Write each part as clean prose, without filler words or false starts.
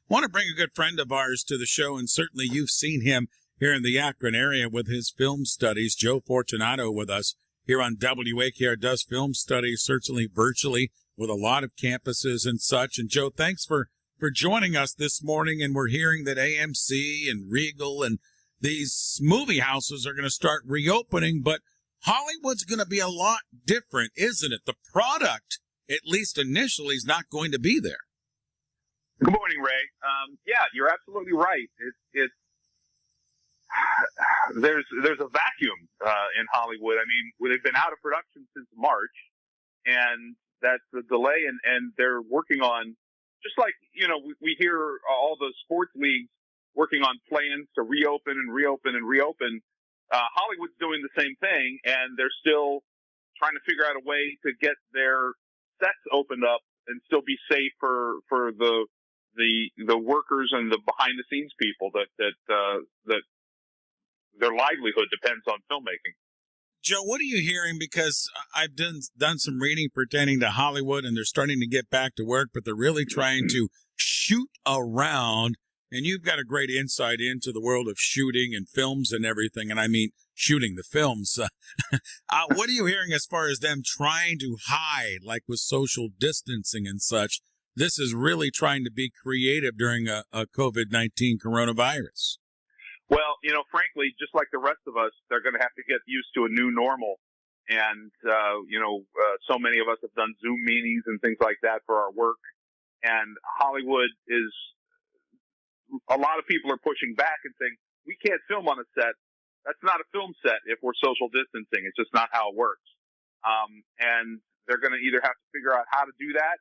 Want to bring a good friend of ours to the show, and certainly you've seen him here in the Akron area with his film studies. Joe Fortunato with us here on WAKR does film studies, certainly virtually with a lot of campuses and such. And Joe, thanks for joining us this morning. And we're hearing that AMC and Regal and these movie houses are going to start reopening, but Hollywood's going to be a lot different, isn't it? The product, at least initially, is not going to be there. Good morning, Ray. Yeah, you're absolutely right. There's a vacuum in Hollywood. I mean, they've been out of production since March, and that's the delay. And they're working on, just like we hear all the sports leagues working on plans to reopen and reopen and reopen. Hollywood's doing the same thing, and they're still trying to figure out a way to get their sets opened up and still be safe for the workers and the behind the scenes people that their livelihood depends on filmmaking. Joe, what are you hearing? Because I've done some reading pertaining to Hollywood, and they're starting to get back to work, but they're really trying to shoot around. And you've got a great insight into the world of shooting and films and everything. And I mean, shooting the films. What are you hearing as far as them trying to hide, like with social distancing and such? This is really trying to be creative during a COVID-19 coronavirus. Well, frankly, just like the rest of us, they're going to have to get used to a new normal. And, so many of us have done Zoom meetings and things like that for our work. And Hollywood is, a lot of people are pushing back and saying, we can't film on a set. That's not a film set if we're social distancing. It's just not how it works. And they're going to either have to figure out how to do that,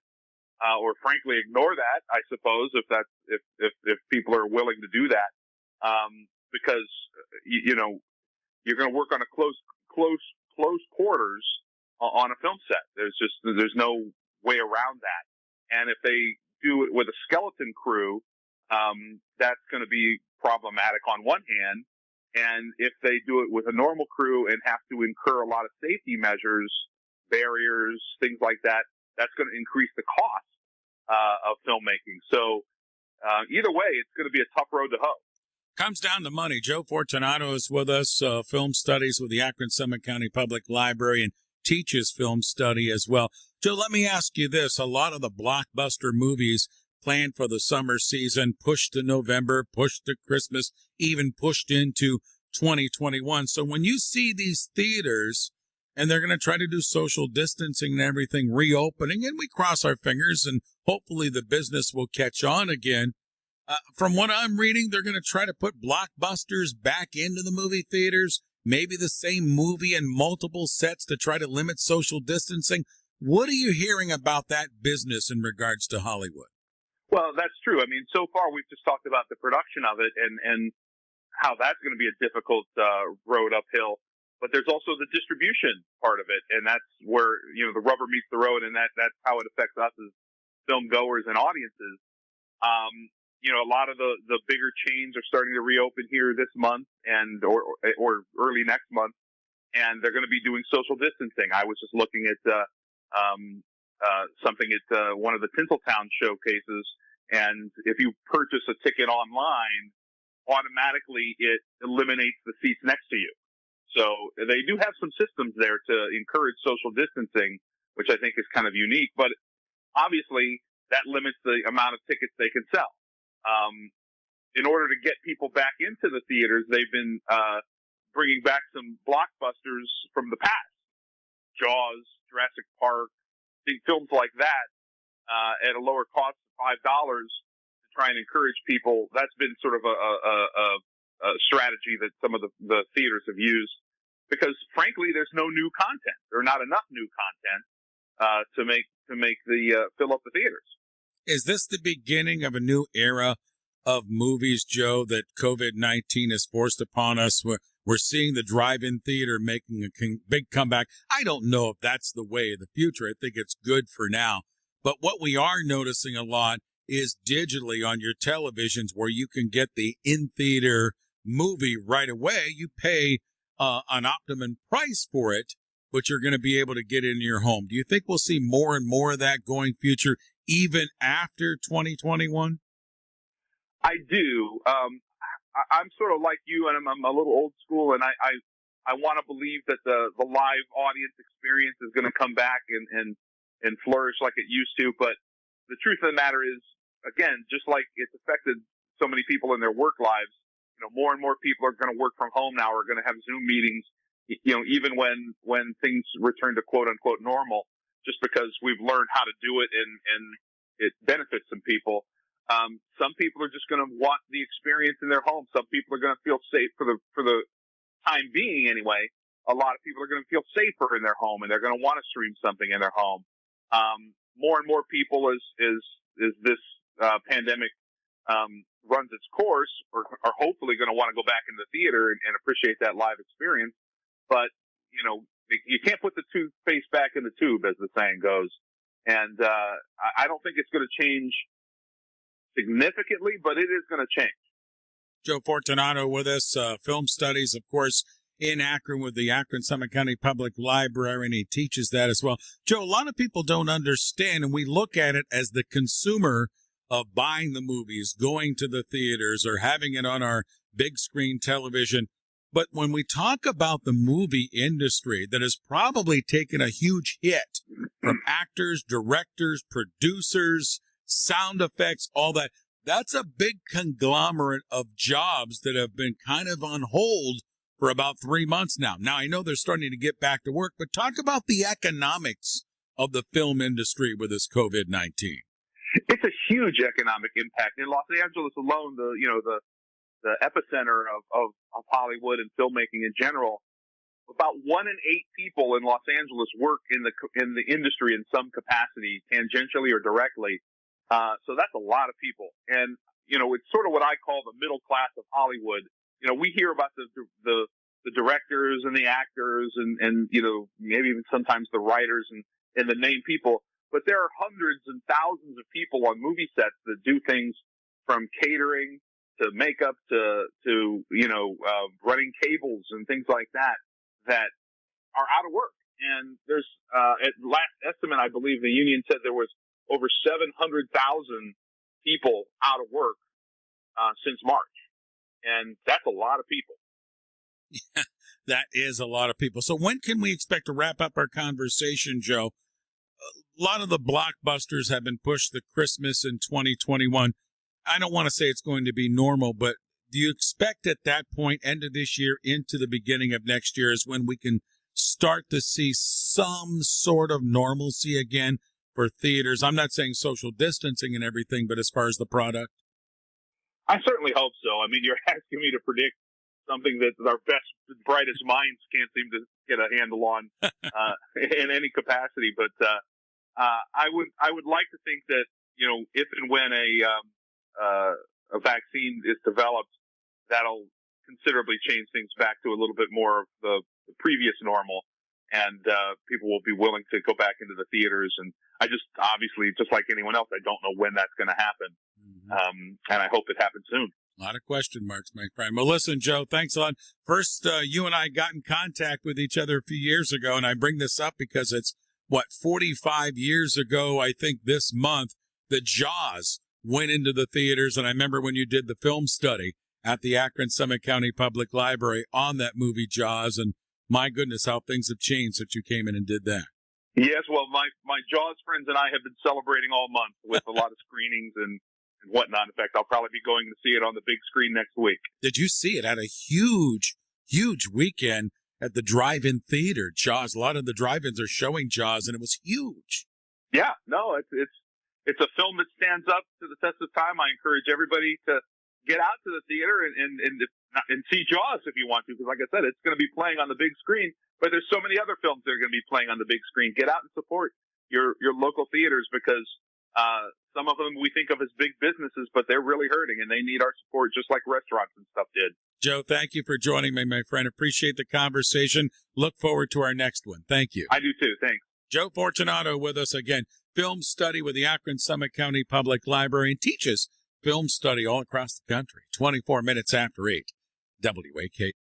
or frankly ignore that, I suppose, if people are willing to do that. Because, you're going to work on a close quarters on a film set. There's no way around that. And if they do it with a skeleton crew, that's going to be problematic on one hand. And if they do it with a normal crew and have to incur a lot of safety measures, barriers, things like that, that's going to increase the cost of filmmaking. So either way, it's going to be a tough road to hoe. Comes down to money. Joe Fortunato is with us, film studies with the Akron Summit County Public Library, and teaches film study as well. Joe, let me ask you this. A lot of the blockbuster movies planned for the summer season pushed to November, pushed to Christmas, even pushed into 2021. So when you see these theaters, and they're going to try to do social distancing and everything, reopening, and we cross our fingers, and hopefully the business will catch on again. From what I'm reading, they're going to try to put blockbusters back into the movie theaters, maybe the same movie in multiple sets to try to limit social distancing. What are you hearing about that business in regards to Hollywood? Well, that's true. I mean, so far we've just talked about the production of it and how that's going to be a difficult road uphill. But there's also the distribution part of it, and that's where the rubber meets the road, and that's how it affects us as film goers and audiences. A lot of the bigger chains are starting to reopen here this month or early next month, and they're going to be doing social distancing. I was just looking at something at one of the Tinseltown showcases, and if you purchase a ticket online, automatically it eliminates the seats next to you. So they do have some systems there to encourage social distancing, which I think is kind of unique, but obviously that limits the amount of tickets they can sell. In order to get people back into the theaters, they've been bringing back some blockbusters from the past. Jaws, Jurassic Park, films like that at a lower cost of $5 to try and encourage people. That's been sort of a strategy that some of the theaters have used because, frankly, there's no new content or not enough new content to make fill up the theaters. Is this the beginning of a new era of movies, Joe, that COVID-19 has forced upon us? We're seeing the drive-in theater making a big comeback. I don't know if that's the way of the future. I think it's good for now. But what we are noticing a lot is digitally on your televisions where you can get the in-theater movie right away. You pay an optimum price for it, but you're going to be able to get it in your home. Do you think we'll see more and more of that going future, even after 2021? I do. I'm sort of like you, and I'm a little old school, and I want to believe that the live audience experience is going to come back and flourish like it used to. But the truth of the matter is, again, just like it's affected so many people in their work lives, more and more people are going to work from home now, are going to have Zoom meetings, even when things return to quote unquote normal, just because we've learned how to do it and it benefits some people. Some people are just going to want the experience in their home. Some people are going to feel safe for the time being anyway. A lot of people are going to feel safer in their home, and they're going to want to stream something in their home. More and more people, as this pandemic runs its course, are hopefully going to want to go back into the theater and appreciate that live experience. But you can't put the toothpaste back in the tube, as the saying goes. And I don't think it's going to change significantly, but it is going to change. Joe Fortunato with us, film studies, of course, in Akron with the Akron Summit County Public Library, and he teaches that as well. Joe, a lot of people don't understand, and we look at it as the consumer of buying the movies, going to the theaters, or having it on our big screen television. But when we talk about the movie industry that has probably taken a huge hit from actors, directors, producers, sound effects, all that, that's a big conglomerate of jobs that have been kind of on hold for about 3 months now. Now, I know they're starting to get back to work, but talk about the economics of the film industry with this COVID-19. It's a huge economic impact. In Los Angeles alone, the epicenter of Hollywood and filmmaking in general, about 1 in 8 people in Los Angeles work in the industry in some capacity, tangentially or directly. So that's a lot of people. And, it's sort of what I call the middle class of Hollywood. We hear about the directors and the actors and maybe even sometimes the writers and the named people, but there are hundreds and thousands of people on movie sets that do things from catering to makeup to running cables and things like that are out of work. And there's, at last estimate, I believe the union said there was over 700,000 people out of work, since March. And that's a lot of people. Yeah, that is a lot of people. So when can we expect to wrap up our conversation, Joe? A lot of the blockbusters have been pushed to Christmas in 2021. I don't want to say it's going to be normal, but do you expect at that point, end of this year into the beginning of next year, is when we can start to see some sort of normalcy again for theaters? I'm not saying social distancing and everything, but as far as the product? I certainly hope so. I mean, you're asking me to predict something that our best, brightest minds can't seem to get a handle on in any capacity. But I would like to think that if and when a vaccine is developed, that'll considerably change things back to a little bit more of the previous normal, and people will be willing to go back into the theaters. And I just, obviously, just like anyone else, I don't know when that's going to happen. And I hope it happens soon. A lot of question marks, my friend. Well, listen, Joe, thanks a lot. First, you and I got in contact with each other a few years ago, and I bring this up because it's, 45 years ago, I think this month, the Jaws went into the theaters, and I remember when you did the film study at the Akron Summit County Public Library on that movie Jaws, and my goodness, how things have changed since you came in and did that. Yes, well, my Jaws friends and I have been celebrating all month with a lot of screenings and whatnot. In fact, I'll probably be going to see it on the big screen next week. Did you see it? Had a huge weekend at the drive-in theater. Jaws, a lot of the drive-ins are showing Jaws, and it was huge. Yeah, no, it's a film that stands up to the test of time. I encourage everybody to get out to the theater and see Jaws if you want to, because like I said, it's going to be playing on the big screen, but there's so many other films that are going to be playing on the big screen. Get out and support your local theaters, because some of them we think of as big businesses, but they're really hurting and they need our support just like restaurants and stuff did. Joe, thank you for joining me, my friend. Appreciate the conversation. Look forward to our next one. Thank you. I do too. Thanks. Joe Fortunato with us again. Film study with the Akron Summit County Public Library, and teaches film study all across the country. 24 minutes after 8. WAKR.